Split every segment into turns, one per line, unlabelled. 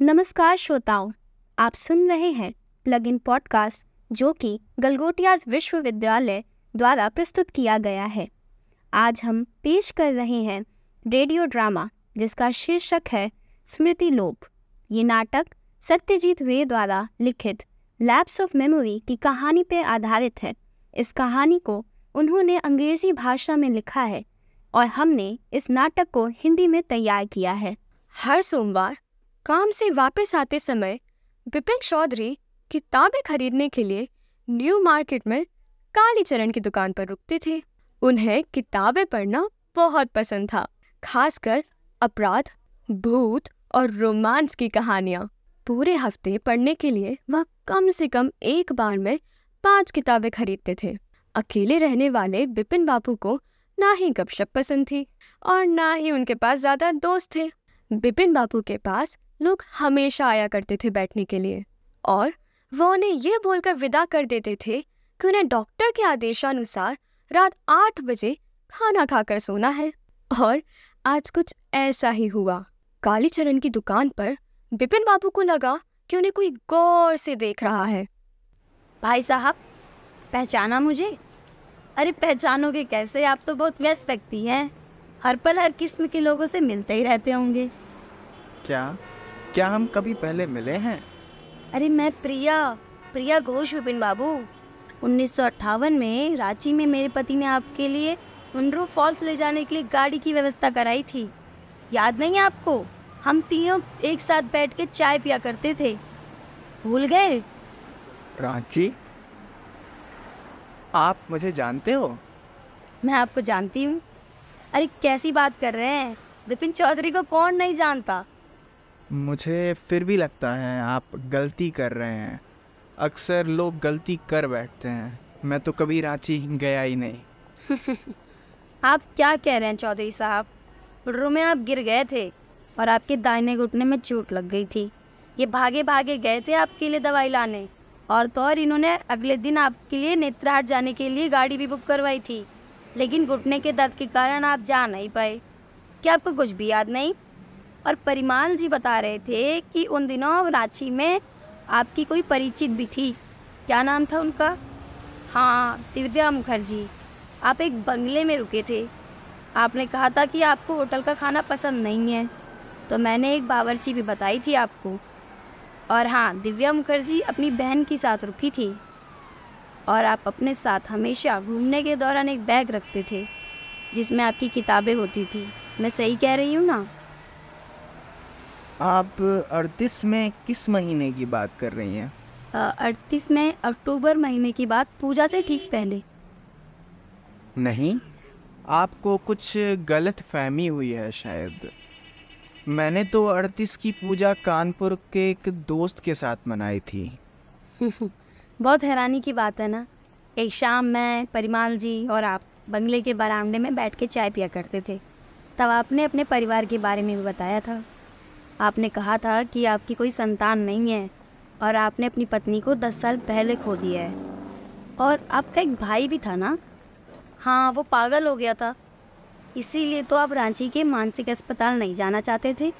नमस्कार श्रोताओं, आप सुन रहे हैं प्लग इन पॉडकास्ट जो कि गलगोटियाज विश्वविद्यालय द्वारा प्रस्तुत किया गया है। आज हम पेश कर रहे हैं रेडियो ड्रामा जिसका शीर्षक है स्मृति लोप। ये नाटक सत्यजीत रे द्वारा लिखित लैप्स ऑफ मेमोरी की कहानी पर आधारित है। इस कहानी को उन्होंने अंग्रेजी भाषा में लिखा है और हमने इस नाटक को हिंदी में तैयार किया है।
हर सोमवार काम से वापस आते समय विपिन चौधरी किताबें खरीदने के लिए न्यू मार्केट में कालीचरण की दुकान पर रुकते थे। उन्हें किताबें पढ़ना बहुत पसंद था, खासकर अपराध, भूत और रोमांस की कहानियाँ। पूरे हफ्ते पढ़ने के लिए वह कम से कम एक बार में 5 किताबें खरीदते थे। अकेले रहने वाले विपिन बाबू को ना ही गपशप पसंद थी और ना ही उनके पास ज्यादा दोस्त थे। विपिन बाबू के पास लोग हमेशा आया करते थे बैठने के लिए और वो उन्हें ये बोलकर विदा कर देते थे कि उन्हें डॉक्टर के आदेशानुसार रात 8 बजे खाना खाकर सोना है। और आज कुछ ऐसा ही हुआ। कालीचरण की दुकान पर विपिन बाबू को लगा कि उन्हें कोई गौर से देख रहा है।
भाई साहब, पहचाना मुझे? अरे पहचानोगे कैसे, आप तो बहुत व्यस्त व्यक्ति हैं। हर पल हर किस्म के लोगों से मिलते ही रहते होंगे।
क्या हम कभी पहले मिले हैं?
अरे मैं प्रिया घोष विपिन बाबू। 1958 में रांची में मेरे पति ने आपके लिए मुंड्रो फॉल्स ले जाने के लिए गाड़ी की व्यवस्था कराई थी। याद नहीं है आपको? हम तीनों एक साथ बैठ के चाय पिया करते थे, भूल गए?
रांची? आप मुझे जानते हो?
मैं आपको जानती हूँ। अरे कैसी बात कर रहे हैं, विपिन चौधरी को कौन नहीं जानता।
मुझे फिर भी लगता है आप गलती कर रहे हैं। अक्सर लोग गलती कर बैठते हैं। मैं तो कभी रांची गया ही नहीं।
आप क्या कह रहे हैं चौधरी साहब? मुंड्रो में आप गिर गए थे और आपके दाहिने घुटने में चोट लग गई थी। ये भागे भागे गए थे आपके लिए दवाई लाने, और तो और इन्होंने अगले दिन आपके लिए नेत्राहाट जाने के लिए गाड़ी भी बुक करवाई थी, लेकिन घुटने के दर्द के कारण आप जा नहीं पाए। क्या आपको कुछ भी याद नहीं? और परिमाल जी बता रहे थे कि उन दिनों रांची में आपकी कोई परिचित भी थी। क्या नाम था उनका? हाँ, दिव्या मुखर्जी। आप एक बंगले में रुके थे। आपने कहा था कि आपको होटल का खाना पसंद नहीं है, तो मैंने एक बावर्ची भी बताई थी आपको। और हाँ, दिव्या मुखर्जी अपनी बहन के साथ रुकी थी और आप अपने साथ हमेशा घूमने के दौरान एक बैग रखते थे जिसमें आपकी किताबें होती थी। मैं सही कह रही हूँ ना?
आप 38 में किस महीने की बात कर रही हैं?
38 में अक्टूबर महीने की बात, पूजा से ठीक पहले।
नहीं, आपको कुछ गलत फहमी हुई है शायद। मैंने तो 38 की पूजा कानपुर के एक दोस्त के साथ मनाई थी।
बहुत हैरानी की बात है ना। एक शाम मैं, परिमाल जी और आप बंगले के बरामदे में बैठ के चाय पिया करते थे। तब आपने अपने परिवार के बारे में भी बताया था। आपने कहा था कि आपकी कोई संतान नहीं है और आपने अपनी पत्नी को 10 साल पहले खो दिया है। और आपका एक भाई भी था ना? हाँ, वो पागल हो गया था, इसीलिए तो आप रांची के मानसिक अस्पताल नहीं जाना चाहते थे।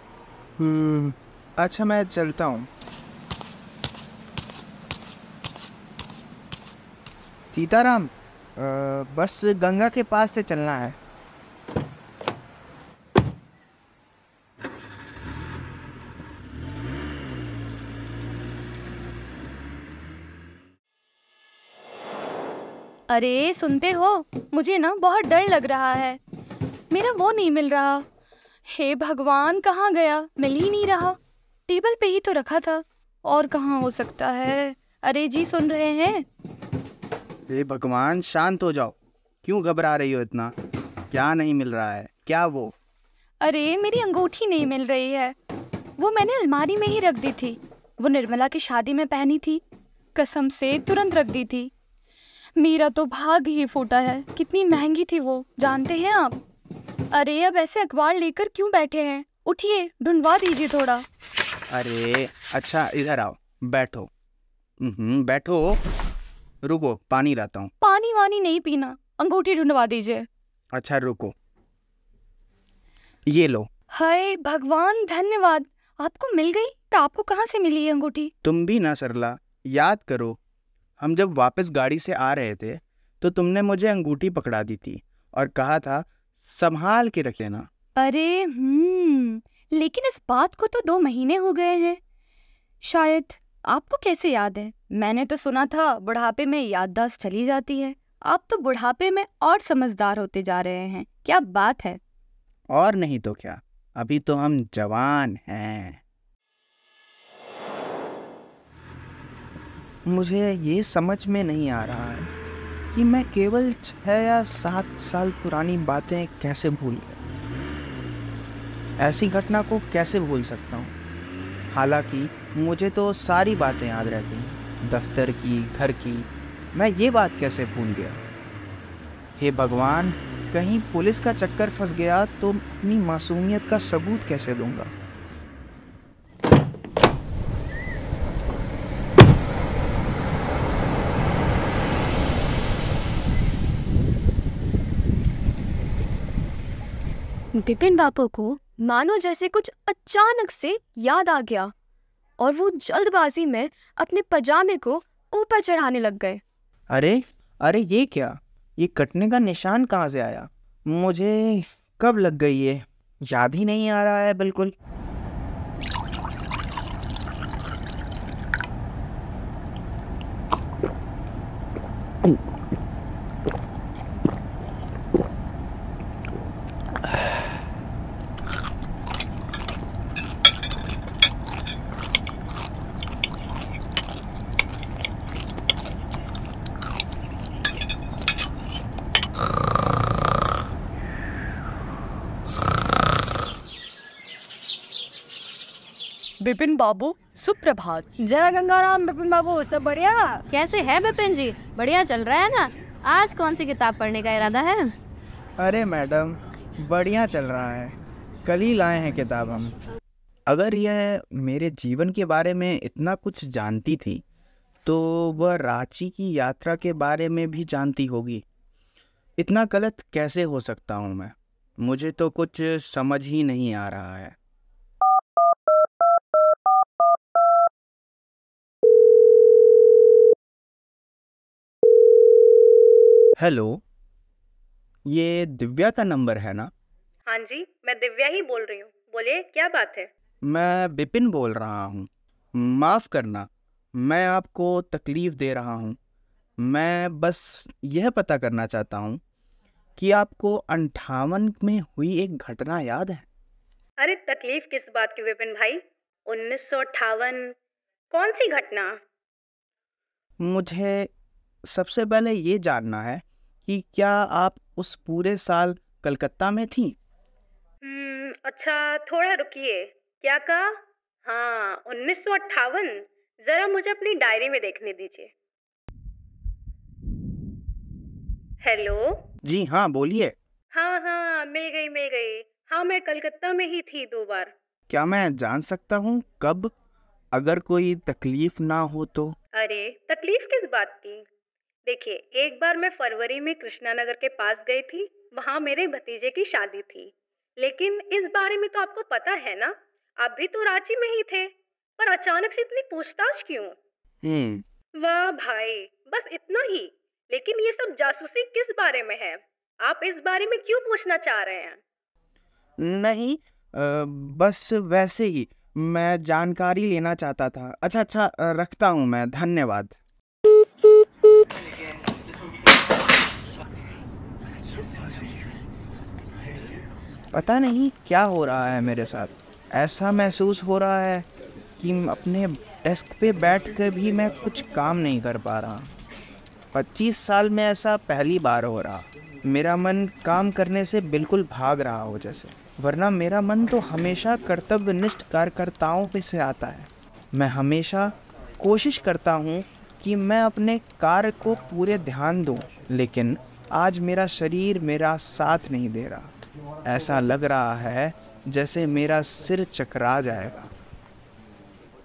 अच्छा, मैं चलता हूँ। सीताराम, बस गंगा के पास से चलना है।
अरे सुनते हो, मुझे ना बहुत डर लग रहा है। मेरा वो नहीं मिल रहा। हे भगवान, कहाँ गया? मिल ही नहीं रहा। टेबल पे ही तो रखा था, और कहाँ हो सकता है? अरे जी, सुन रहे हैं?
हे भगवान, शांत हो जाओ। क्यों घबरा रही हो इतना? क्या नहीं मिल रहा है? क्या वो?
अरे मेरी अंगूठी नहीं मिल रही है। वो मैंने अलमारी में ही रख दी थी। वो निर्मला की शादी में पहनी थी, कसम से तुरंत रख दी थी। मेरा तो भाग ही फूटा है। कितनी महंगी थी वो, जानते हैं आप? अरे अब ऐसे अखबार लेकर क्यों बैठे हैं? उठिए, ढूंढवा दीजिए थोड़ा।
अरे अच्छा, इधर आओ, बैठो। बैठो। रुको, पानी लाता हूँ।
पानी वानी नहीं पीना, अंगूठी ढूंढवा दीजिए।
अच्छा रुको, ये लो।
हाय भगवान, धन्यवाद।
आपको मिल गई? तो आपको कहाँ से मिली ये अंगूठी?
तुम भी ना सरला, याद करो, हम जब वापस गाड़ी से आ रहे थे तो तुमने मुझे अंगूठी पकड़ा दी थी और कहा था संभाल के रख लेना।
अरे लेकिन इस बात को तो 2 महीने हो गए हैं। शायद आपको कैसे याद है? मैंने तो सुना था बुढ़ापे में याददाश्त चली जाती है। आप तो बुढ़ापे में और समझदार होते जा रहे हैं। क्या बात है?
और नहीं तो क्या, अभी तो हम जवान हैं। मुझे ये समझ में नहीं आ रहा है कि मैं केवल 6 या 7 साल पुरानी बातें कैसे भूल गया। ऐसी घटना को कैसे भूल सकता हूँ? हालांकि मुझे तो सारी बातें याद रहती हैं, दफ्तर की, घर की। मैं ये बात कैसे भूल गया? हे भगवान, कहीं पुलिस का चक्कर फंस गया तो अपनी मासूमियत का सबूत कैसे दूंगा?
बिपिन बापू को मानो जैसे कुछ अचानक से याद आ गया और वो जल्दबाजी में अपने पजामे को ऊपर चढ़ाने लग गए।
अरे अरे, ये क्या? ये कटने का निशान कहाँ से आया? मुझे कब लग गई ये? याद ही नहीं आ रहा है बिल्कुल।
बिपिन बाबू सुप्रभात।
जय गंगाराम बिपिन बाबू, सब बढ़िया?
कैसे है बिपिन जी? बढ़िया चल रहा है ना? आज कौन सी किताब पढ़ने का इरादा है?
अरे मैडम, बढ़िया चल रहा है। कल ही लाए हैं किताब हम। अगर यह मेरे जीवन के बारे में इतना कुछ जानती थी तो वह रांची की यात्रा के बारे में भी जानती होगी। इतना गलत कैसे हो सकता हूँ मैं? मुझे तो कुछ समझ ही नहीं आ रहा है। हेलो, ये दिव्या का नंबर है ना?
हाँ जी, मैं दिव्या ही बोल रही हूँ। बोलिए, क्या बात है?
मैं विपिन बोल रहा हूँ। माफ़ करना, मैं आपको तकलीफ़ दे रहा हूँ। मैं बस यह पता करना चाहता हूँ कि आपको 58 में हुई एक घटना याद है?
अरे तकलीफ किस बात की विपिन भाई? 1958? कौन सी घटना?
मुझे सबसे पहले ये जानना है कि क्या आप उस पूरे साल कलकत्ता में थी?
अच्छा, थोड़ा रुकिए। क्या कहा? हाँ, 1958। जरा मुझे अपनी डायरी में देखने दीजिए। हेलो।
जी हाँ, बोलिए।
हाँ, मिल गई। हाँ, मैं कलकत्ता में ही थी 2 बार।
क्या मैं जान सकता हूँ कब, अगर कोई तकलीफ ना हो तो?
अरे तकलीफ किस बात की? देखिए, एक बार मैं फरवरी में कृष्णा नगर के पास गई थी। वहाँ मेरे भतीजे की शादी थी। लेकिन इस बारे में तो आपको पता है ना? आप भी तो रांची में ही थे। पर अचानक से इतनी पूछताछ क्यों? वाह भाई, बस इतना ही। लेकिन ये सब जासूसी किस बारे में है? आप इस बारे में क्यों पूछना चाह रहे हैं?
नहीं, बस वैसे ही मैं जानकारी लेना चाहता था। अच्छा, रखता हूँ मैं, धन्यवाद। पता नहीं क्या हो रहा है मेरे साथ। ऐसा महसूस हो रहा है कि अपने डेस्क पे बैठ कर भी मैं कुछ काम नहीं कर पा रहा। 25 साल में ऐसा पहली बार हो रहा। मेरा मन काम करने से बिल्कुल भाग रहा हो जैसे, वरना मेरा मन तो हमेशा कर्तव्यनिष्ठ कार्यकर्ताओं पे से आता है। मैं हमेशा कोशिश करता हूँ कि मैं अपने कार्य को पूरे ध्यान दूँ, लेकिन आज मेरा शरीर मेरा साथ नहीं दे रहा। ऐसा लग रहा है जैसे मेरा सिर चकरा जाएगा।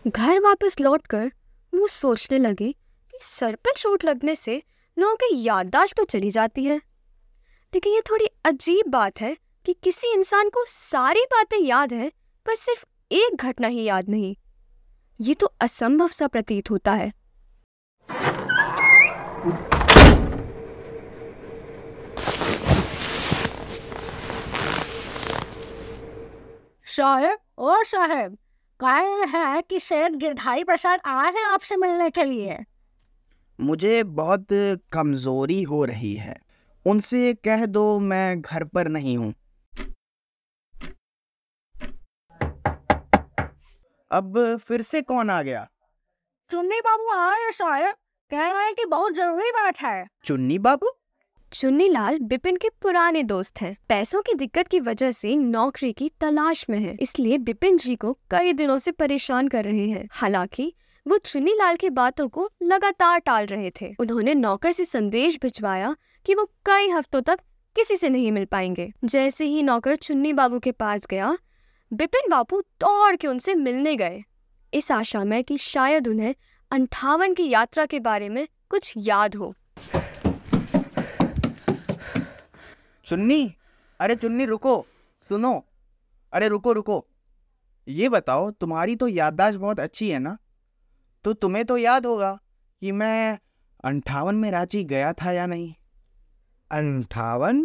घर वापस लौटकर वो सोचने लगे कि सर पर चोट लगने से लोगों की याददाश्त तो चली जाती है, लेकिन ये थोड़ी अजीब बात है कि किसी इंसान को सारी बातें याद है पर सिर्फ एक घटना ही याद नहीं। ये तो असंभव सा प्रतीत होता है।
साहब कह है कि शेर गिरधारी प्रसाद आए हैं आपसे मिलने के लिए।
मुझे बहुत कमजोरी हो रही है, उनसे कह दो मैं घर पर नहीं हूँ। अब फिर से कौन आ गया?
चुन्नी बाबू आए हैं साहब, कह रहे हैं कि बहुत जरूरी बात है।
चुन्नी बाबू?
चुन्नीलाल बिपिन के पुराने दोस्त हैं। पैसों की दिक्कत की वजह से नौकरी की तलाश में हैं, इसलिए बिपिन जी को कई दिनों से परेशान कर रहे हैं। हालांकि वो चुन्नीलाल की बातों को लगातार टाल रहे थे। उन्होंने नौकर से संदेश भिजवाया कि वो कई हफ्तों तक किसी से नहीं मिल पाएंगे। जैसे ही नौकर चुन्नी बाबू के पास गया, बिपिन बाबू दौड़ के उनसे मिलने गए, इस आशा में कि शायद उन्हें 58 की यात्रा के बारे में कुछ याद हो।
चुन्नी, अरे चुन्नी रुको, सुनो, अरे रुको रुको, ये बताओ तुम्हारी तो याददाश्त बहुत अच्छी है ना, तो तुम्हें तो याद होगा कि मैं 58 में रांची गया था या नहीं।
58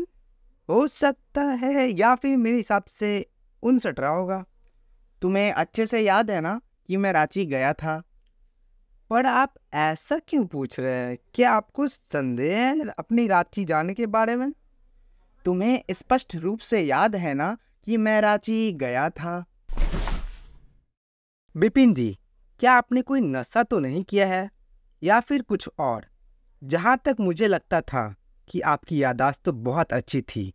हो सकता है, या फिर मेरे हिसाब से 59 रहा होगा।
तुम्हें अच्छे से याद है ना कि मैं रांची गया था?
पर आप ऐसा क्यों पूछ रहे हैं? क्या आपको संदेह है अपनी रांची जाने के बारे में?
तुम्हें स्पष्ट रूप से याद है ना कि मैं रांची गया था?
बिपिन जी, क्या आपने कोई नशा तो नहीं किया है या फिर कुछ और? जहाँ तक मुझे लगता था कि आपकी याददाश्त तो बहुत अच्छी थी,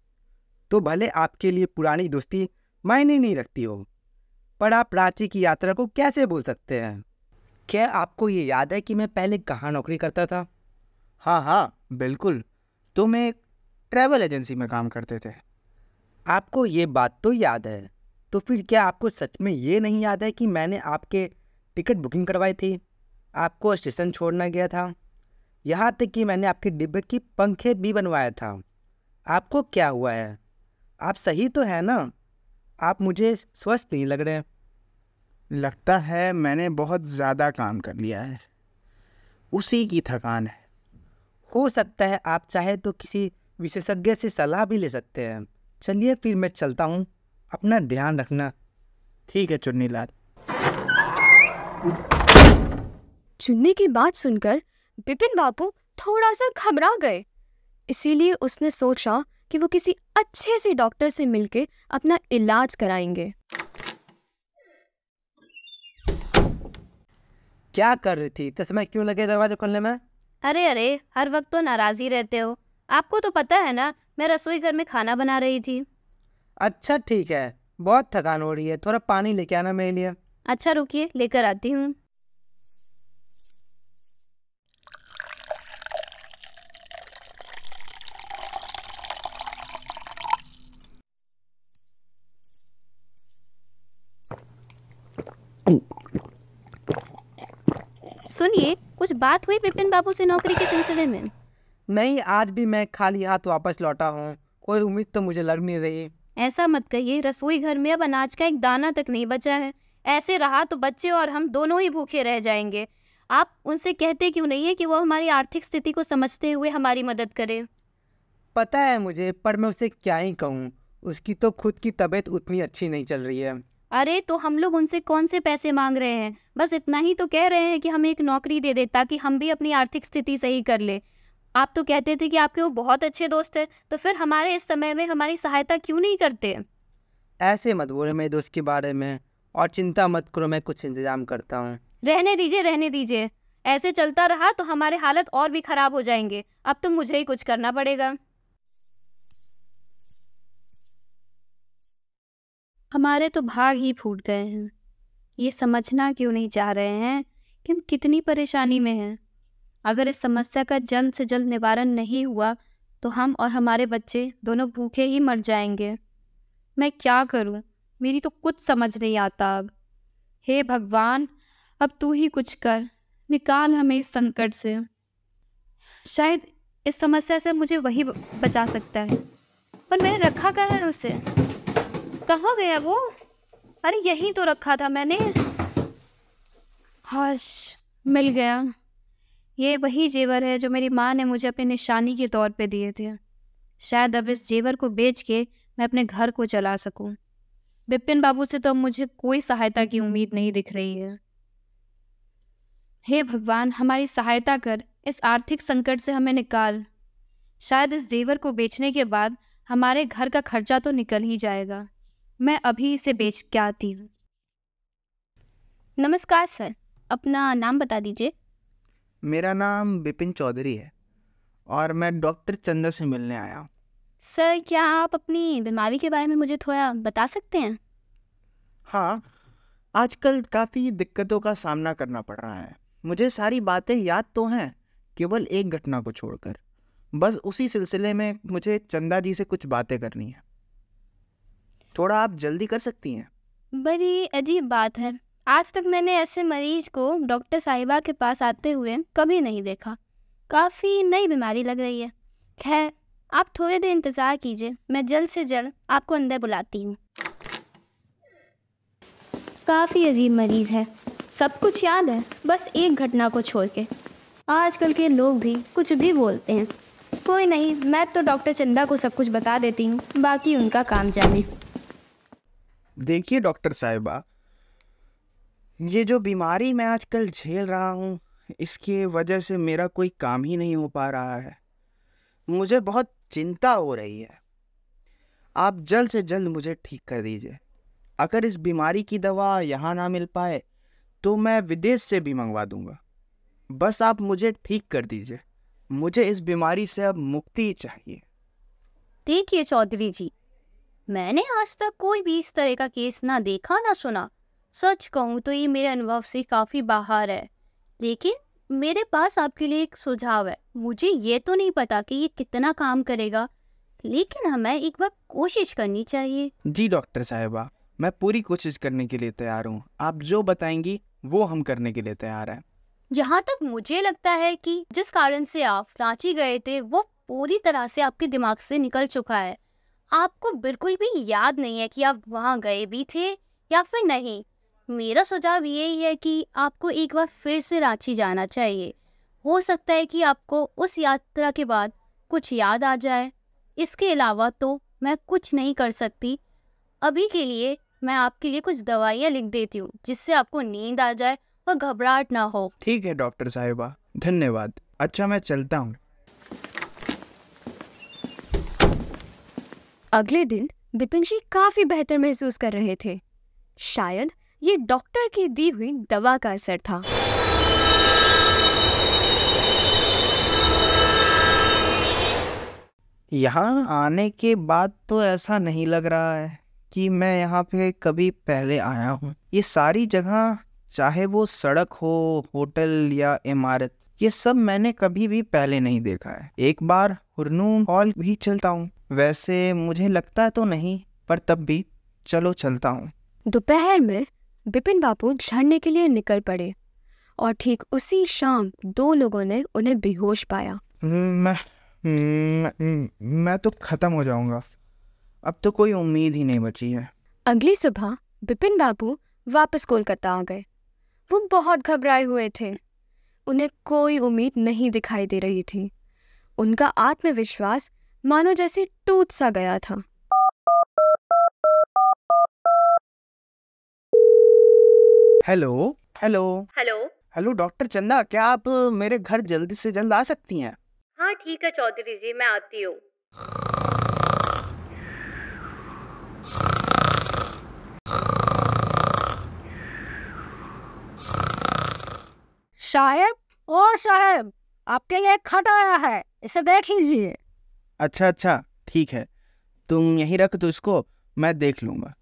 तो भले आपके लिए पुरानी दोस्ती मायने नहीं रखती हो, पर आप रांची की यात्रा को कैसे भूल सकते हैं? क्या आपको ये याद है कि मैं पहले कहाँ नौकरी करता था?
हाँ हाँ बिल्कुल, तुम एक ट्रैवल एजेंसी में काम करते थे।
आपको ये बात तो याद है, तो फिर क्या आपको सच में ये नहीं याद है कि मैंने आपके टिकट बुकिंग करवाई थी, आपको स्टेशन छोड़ना गया था, यहाँ तक कि मैंने आपके डिब्बे की पंखे भी बनवाया था? आपको क्या हुआ है? आप सही तो है ना? आप मुझे स्वस्थ नहीं लग रहे।
लगता है मैंने बहुत ज़्यादा काम कर लिया है, उसी की थकान है।
हो सकता है आप चाहे तो किसी विशेषज्ञ से सलाह भी ले सकते हैं। चलिए फिर मैं चलता हूँ, अपना ध्यान रखना।
ठीक है चुन्नीलाल।
चुन्नी की बात सुनकर बिपिन बाबू थोड़ा सा घबरा गए, इसीलिए उसने सोचा कि वो किसी अच्छे से डॉक्टर से मिलके अपना इलाज कराएंगे।
क्या कर रही थी? इतना समय क्यों लगे दरवाजा खोलने में?
अरे हर वक्त तो नाराज ही रहते हो। आपको तो पता है ना, मैं रसोई घर में खाना बना रही थी।
अच्छा ठीक है, बहुत थकान हो रही है, थोड़ा पानी लेके आना मेरे लिए।
अच्छा रुकिए, लेकर आती हूँ। सुनिए, कुछ बात हुई बिपिन बाबू से नौकरी के सिलसिले में?
नहीं, आज भी मैं खाली हाथ वापस लौटा हूँ, कोई उम्मीद तो मुझे लग नहीं रही।
ऐसा मत कहिए, रसोई घर में अब अनाज का एक दाना तक नहीं बचा है। ऐसे रहा तो बच्चे और हम दोनों ही भूखे रह जाएंगे। आप उनसे कहते क्यों नहीं है कि वो हमारी आर्थिक स्थिति को समझते हुए हमारी मदद करे?
पता है मुझे, पर मैं उसे क्या ही कहूँ, उसकी तो खुद की तबीयत उतनी अच्छी नहीं चल रही है।
अरे तो हम लोग उनसे कौन से पैसे मांग रहे हैं, बस इतना ही तो कह रहे हैं कि हमें एक नौकरी दे दे ताकि हम भी अपनी आर्थिक स्थिति सही कर ले। आप तो कहते थे कि आपके वो बहुत अच्छे दोस्त हैं, तो फिर हमारे इस समय में हमारी सहायता क्यों नहीं करते?
ऐसे मत बोलो मेरे दोस्त के बारे में, और चिंता मत करो, मैं कुछ इंतजाम करता हूँ।
रहने दीजिए, ऐसे चलता रहा तो हमारे हालत और भी खराब हो जाएंगे। अब तो मुझे ही कुछ करना पड़ेगा। हमारे तो भाग ही फूट गए हैं। ये समझना क्यों नहीं चाह रहे हैं कि हम कितनी परेशानी में हैं। अगर इस समस्या का जल्द से जल्द निवारण नहीं हुआ तो हम और हमारे बच्चे दोनों भूखे ही मर जाएंगे। मैं क्या करूं? मेरी तो कुछ समझ नहीं आता अब। हे भगवान, अब तू ही कुछ कर, निकाल हमें इस संकट से। शायद इस समस्या से मुझे वही बचा सकता है, पर मैंने रखा कहाँ है उसे? कहाँ गया वो? अरे यहीं तो रखा था मैंने। हाश, मिल गया। ये वही जेवर है जो मेरी माँ ने मुझे अपनी निशानी के तौर पे दिए थे। शायद अब इस जेवर को बेच के मैं अपने घर को चला सकूं। बिपिन बाबू से तो अब मुझे कोई सहायता की उम्मीद नहीं दिख रही है। हे भगवान, हमारी सहायता कर, इस आर्थिक संकट से हमें निकाल। शायद इस जेवर को बेचने के बाद हमारे घर का खर्चा तो निकल ही जाएगा। मैं अभी इसे बेच के आती हूँ।
नमस्कार सर, अपना नाम बता दीजिए।
मेरा नाम विपिन चौधरी है और मैं डॉक्टर चंदा से मिलने आया हूँ।
सर, क्या आप अपनी बीमारी के बारे में मुझे थोड़ा बता सकते हैं?
हाँ, आजकल काफ़ी दिक्कतों का सामना करना पड़ रहा है। मुझे सारी बातें याद तो हैं, केवल एक घटना को छोड़कर। बस उसी सिलसिले में मुझे चंदा जी से कुछ बातें करनी है। थोड़ा आप जल्दी कर सकती हैं?
बड़ी अजीब बात है, आज तक मैंने ऐसे मरीज को डॉक्टर साहिबा के पास आते हुए कभी नहीं देखा। काफ़ी नई बीमारी लग रही है। खैर, आप थोड़ी देर इंतज़ार कीजिए, मैं जल्द से जल्द आपको अंदर बुलाती हूँ। काफ़ी अजीब मरीज है, सब कुछ याद है, बस एक घटना को छोड़ के। आजकल के लोग भी कुछ भी बोलते हैं। कोई नहीं, मैं तो डॉक्टर चंदा को सब कुछ बता देती हूँ, बाकी उनका काम जाने।
देखिए डॉक्टर साहिबा, ये जो बीमारी मैं आजकल झेल रहा हूँ, इसकी वजह से मेरा कोई काम ही नहीं हो पा रहा है। मुझे बहुत चिंता हो रही है। आप जल्द से जल्द मुझे ठीक कर दीजिए। अगर इस बीमारी की दवा यहाँ ना मिल पाए तो मैं विदेश से भी मंगवा दूंगा। बस आप मुझे ठीक कर दीजिए। मुझे इस बीमारी से अब मुक्ति चाहिए।
देखिए चौधरी जी, मैंने आज तक कोई भी इस तरह का केस ना देखा ना सुना। सच कहूँ तो ये मेरे अनुभव से काफ़ी बाहर है। लेकिन मेरे पास आपके लिए एक सुझाव है। मुझे ये तो नहीं पता कि ये कितना काम करेगा, लेकिन हमें एक बार कोशिश करनी चाहिए।
जी डॉक्टर साहिबा, मैं पूरी कोशिश करने के लिए तैयार हूँ। आप जो बताएंगी वो हम करने के लिए तैयार हैं।
जहाँ तक मुझे लगता है कि जिस कारण से आप रांची गए थे वो पूरी तरह से आपके दिमाग से निकल चुका है। आपको बिल्कुल भी याद नहीं है कि आप वहाँ गए भी थे या फिर नहीं। मेरा सुझाव यही है कि आपको एक बार फिर से रांची जाना चाहिए। हो सकता है कि आपको उस यात्रा के बाद कुछ याद आ जाए। इसके अलावा तो मैं कुछ नहीं कर सकती। अभी के लिए मैं आपके लिए कुछ दवाइयाँ लिख देती हूँ, जिससे आपको नींद आ जाए और घबराहट ना हो।
ठीक है डॉक्टर साहिबा, धन्यवाद। अच्छा, मैं चलता हूँ।
अगले दिन बिपिन जी काफी बेहतर महसूस कर रहे थे। शायद ये डॉक्टर की दी हुई दवा का असर था।
यहाँ आने के बाद तो ऐसा नहीं लग रहा है कि मैं यहाँ पे कभी पहले आया हूँ। ये सारी जगह, चाहे वो सड़क हो, होटल या इमारत, ये सब मैंने कभी भी पहले नहीं देखा है। एक बार हुरनून हॉल भी चलता हूँ। वैसे मुझे लगता तो नहीं, पर तब भी चलो चलता हूँ।
दोपहर में बिपिन बाबू झरने के लिए निकल पड़े और ठीक उसी शाम 2 लोगों ने उन्हें बेहोश पाया।
मैं तो खत्म हो जाऊंगा। अब तो कोई उम्मीद ही नहीं बची है।
अगली सुबह बिपिन बाबू वापस कोलकाता आ गए। वो बहुत घबराए हुए थे। उन्हें कोई उम्मीद नहीं दिखाई दे रही थी। उनका आत्मविश्वास मानो जैसे टूट सा गया था।
Hello hello
hello.
Hello doctor चंदा, क्या आप मेरे घर जल्दी से जल्द आ सकती हैं?
हाँ ठीक है चौधरी जी, मैं आती हूँ।
साहब, आपके लिए एक खत आया है, इसे देख लीजिए।
अच्छा, ठीक है। तुम यहीं रख दो इसको, मैं देख लूँगा।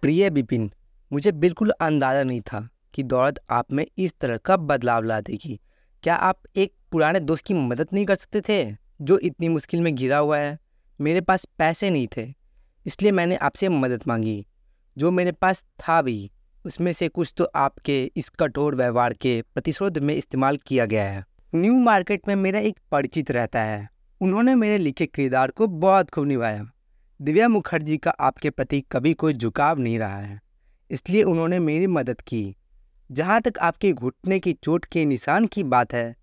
प्रिय बिपिन, मुझे बिल्कुल अंदाजा नहीं था कि दौलत आप में इस तरह का बदलाव ला देगी। क्या आप एक पुराने दोस्त की मदद नहीं कर सकते थे जो इतनी मुश्किल में घिरा हुआ है? मेरे पास पैसे नहीं थे, इसलिए मैंने आपसे मदद मांगी। जो मेरे पास था भी, उसमें से कुछ तो आपके इस कठोर व्यवहार के प्रतिशोध में इस्तेमाल किया गया है। न्यू मार्केट में मेरा एक परिचित रहता है। उन्होंने मेरे लिखे किरदार को बहुत खूब निभाया। दिव्या मुखर्जी का आपके प्रति कभी कोई झुकाव नहीं रहा है, इसलिए उन्होंने मेरी मदद की। जहाँ तक आपके घुटने की चोट के निशान की बात है,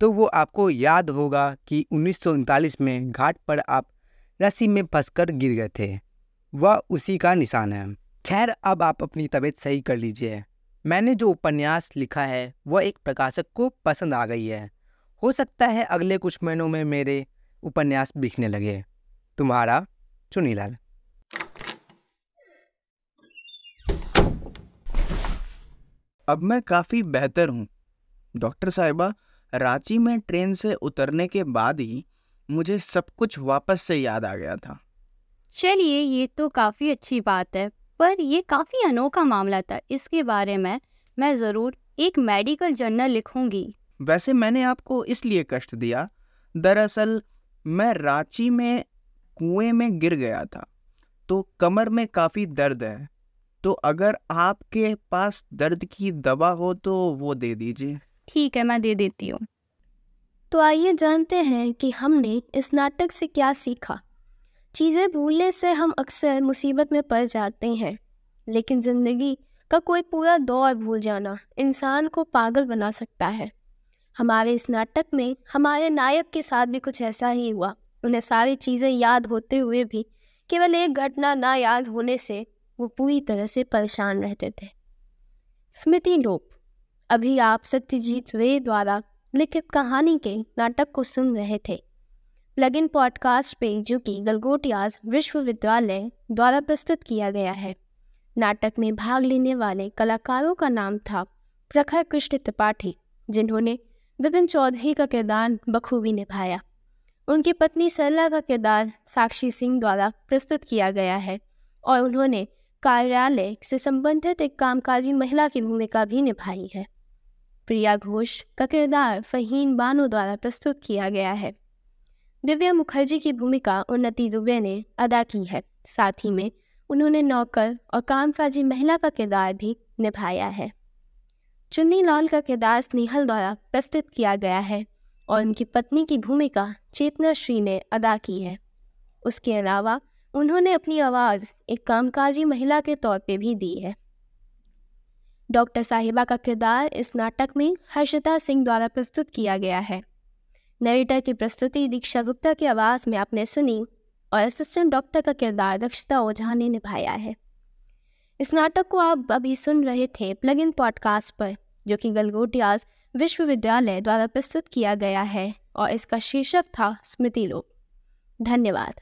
तो वो आपको याद होगा कि 1939 में घाट पर आप रस्सी में फंसकर गिर गए थे। वह उसी का निशान है। खैर, अब आप अपनी तबीयत सही कर लीजिए। मैंने जो उपन्यास लिखा है वह एक प्रकाशक को पसंद आ गई है। हो सकता है अगले कुछ महीनों में मेरे उपन्यास बिकने लगे। तुम्हारा चुनीलाल।
अब मैं काफ़ी बेहतर हूँ डॉक्टर साहिबा। रांची में ट्रेन से उतरने के बाद ही मुझे सब कुछ वापस से याद आ गया था।
चलिए, ये तो काफ़ी अच्छी बात है, पर ये काफ़ी अनोखा मामला था। इसके बारे में मैं ज़रूर एक मेडिकल जर्नल लिखूंगी।
वैसे मैंने आपको इसलिए कष्ट दिया, दरअसल मैं रांची में कुएं में गिर गया था, तो कमर में काफ़ी दर्द है। तो अगर आपके पास दर्द की दवा हो तो वो दे दीजिए।
ठीक है, मैं दे देती हूँ। तो आइए जानते हैं कि हमने इस नाटक से क्या सीखा। चीज़ें भूलने से हम अक्सर मुसीबत में पड़ जाते हैं, लेकिन ज़िंदगी का कोई पूरा दौर भूल जाना इंसान को पागल बना सकता है। हमारे इस नाटक में हमारे नायक के साथ भी कुछ ऐसा ही हुआ। उन्हें सारी चीज़ें याद होते हुए भी केवल एक घटना ना याद होने से वो पूरी तरह से परेशान रहते थे। स्मृति लोप। अभी आप सत्यजीत रे द्वारा लिखित कहानी के नाटक को सुन रहे थे प्लग इन पॉडकास्ट पे, जो कि गलगोटियाज विश्वविद्यालय द्वारा प्रस्तुत किया गया है। नाटक में भाग लेने वाले कलाकारों का नाम था प्रखर कृष्ण त्रिपाठी, जिन्होंने विपिन चौधरी का किरदार बखूबी निभाया। उनकी पत्नी सरला का किरदार साक्षी सिंह द्वारा प्रस्तुत किया गया है और उन्होंने कार्यालय से संबंधित एक कामकाजी महिला की भूमिका भी निभाई है। प्रिया घोष का किरदार फहीम बानो द्वारा प्रस्तुत किया गया है। दिव्या मुखर्जी की भूमिका उन्नति दुबे ने अदा की है। साथ ही में उन्होंने नौकर और कामकाजी महिला का किरदार भी निभाया है। चुन्नीलाल का किरदार स्नेहल द्वारा प्रस्तुत किया गया है और उनकी पत्नी की भूमिका चेतना श्री ने अदा की है। उसके अलावा उन्होंने अपनी आवाज़ एक कामकाजी महिला के तौर पे भी दी है। डॉक्टर साहिबा का किरदार इस नाटक में हर्षिता सिंह द्वारा प्रस्तुत किया गया है। नरेटर की प्रस्तुति दीक्षा गुप्ता की आवाज़ में आपने सुनी और असिस्टेंट डॉक्टर का किरदार दक्षता ओझा ने निभाया है। इस नाटक को आप अभी सुन रहे थे प्लग इन पॉडकास्ट पर, जो कि गलगोटियाज विश्वविद्यालय द्वारा प्रस्तुत किया गया है और इसका शीर्षक था स्मृति लोप। धन्यवाद।